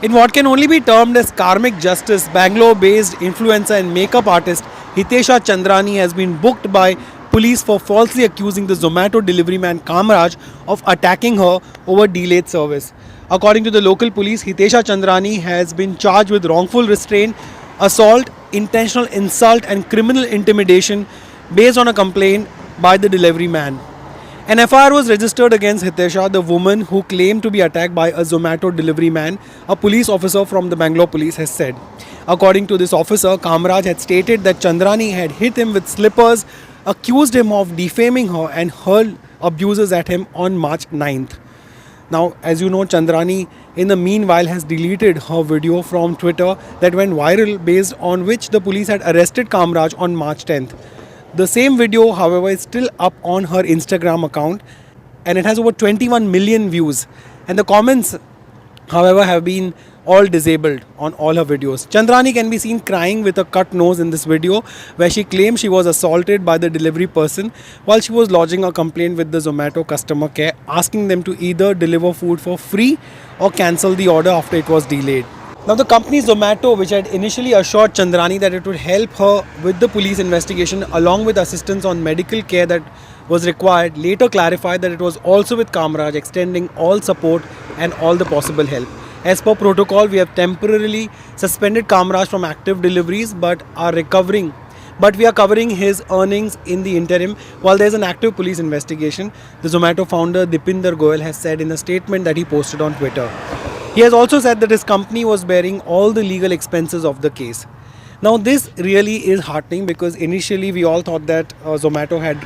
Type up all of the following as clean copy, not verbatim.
In what can only be termed as karmic justice, Bangalore-based influencer and makeup artist Hitesha Chandrani has been booked by police for falsely accusing the Zomato delivery man Kamraj of attacking her over delayed service. According to the local police, Hitesha Chandrani has been charged with wrongful restraint, assault, intentional insult and criminal intimidation based on a complaint by the delivery man. An FIR was registered against Hitesha, the woman who claimed to be attacked by a Zomato delivery man, a police officer from the Bangalore police has said. According to this officer, Kamraj had stated that Chandrani had hit him with slippers, accused him of defaming her and hurled abuses at him on March 9th. Now, as you know, Chandrani in the meanwhile has deleted her video from Twitter that went viral, based on which the police had arrested Kamraj on March 10th. The same video, however, is still up on her Instagram account and it has over 21 million views. And the comments, however, have been all disabled on all her videos. Chandrani can be seen crying with a cut nose in this video, where she claims she was assaulted by the delivery person while she was lodging a complaint with the Zomato customer care, asking them to either deliver food for free or cancel the order after it was delayed. Now, the company Zomato, which had initially assured Chandrani that it would help her with the police investigation along with assistance on medical care that was required, later clarified that it was also with Kamraj, extending all support and all the possible help. As per protocol, we have temporarily suspended Kamraj from active deliveries but we are covering his earnings in the interim while there is an active police investigation, the Zomato founder Dipinder Goyal has said in a statement that he posted on Twitter. He has also said that his company was bearing all the legal expenses of the case. Now, this really is heartening because initially we all thought that Zomato had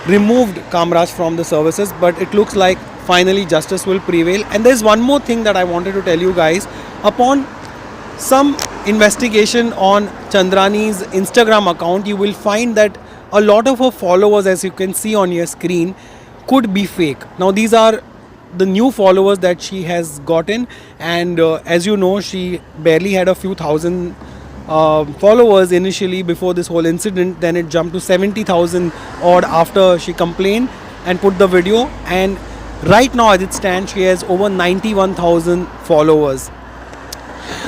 removed Kamraj from the services, but it looks like finally justice will prevail. And there's one more thing that I wanted to tell you guys. Upon some investigation on Chandrani's Instagram account, you will find that a lot of her followers, as you can see on your screen, could be fake. Now, these are the new followers that she has gotten, and as you know, she barely had a few thousand followers initially before this whole incident. Then it jumped to 70,000 odd after she complained and put the video, and right now as it stands she has over 91,000 followers.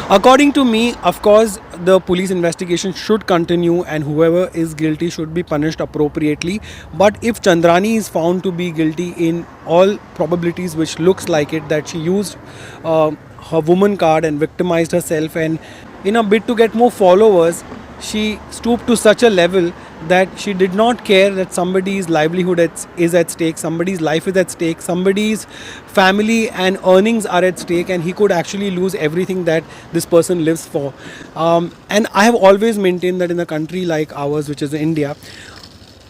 According to me, of course, the police investigation should continue and whoever is guilty should be punished appropriately. But if Chandrani is found to be guilty in all probabilities, which looks like it, that she used her woman card and victimized herself, and in a bid to get more followers, she stooped to such a level that she did not care that somebody's livelihood is at stake, somebody's life is at stake, somebody's family and earnings are at stake, and he could actually lose everything that this person lives for. And I have always maintained that in a country like ours, which is India,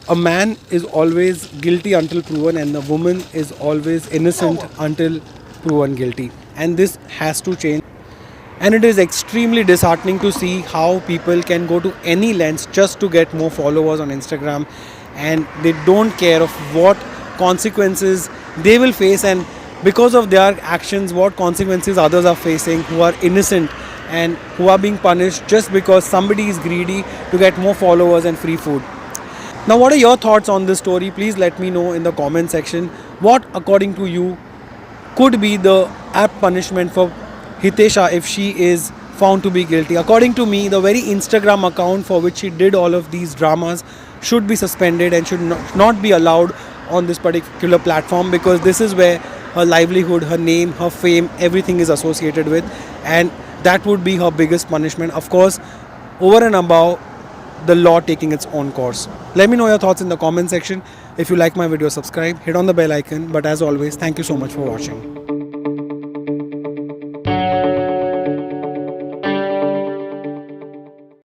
a man is always guilty until proven and a woman is always innocent until proven guilty. And this has to change. And it is extremely disheartening to see how people can go to any lengths just to get more followers on Instagram, and they don't care of what consequences they will face, and because of their actions what consequences others are facing who are innocent and who are being punished just because somebody is greedy to get more followers and free food. Now, what are your thoughts on this story? Please let me know in the comment section. What, according to you, could be the apt punishment for Hitesha if she is found to be guilty? According to me, the very Instagram account for which she did all of these dramas should be suspended and should not be allowed on this particular platform, because this is where her livelihood, her name, her fame, everything is associated with, and that would be her biggest punishment, of course, over and above the law taking its own course. Let me know your thoughts in the comment section. If you like my video, subscribe, hit on the bell icon. But as always, thank you so much for watching.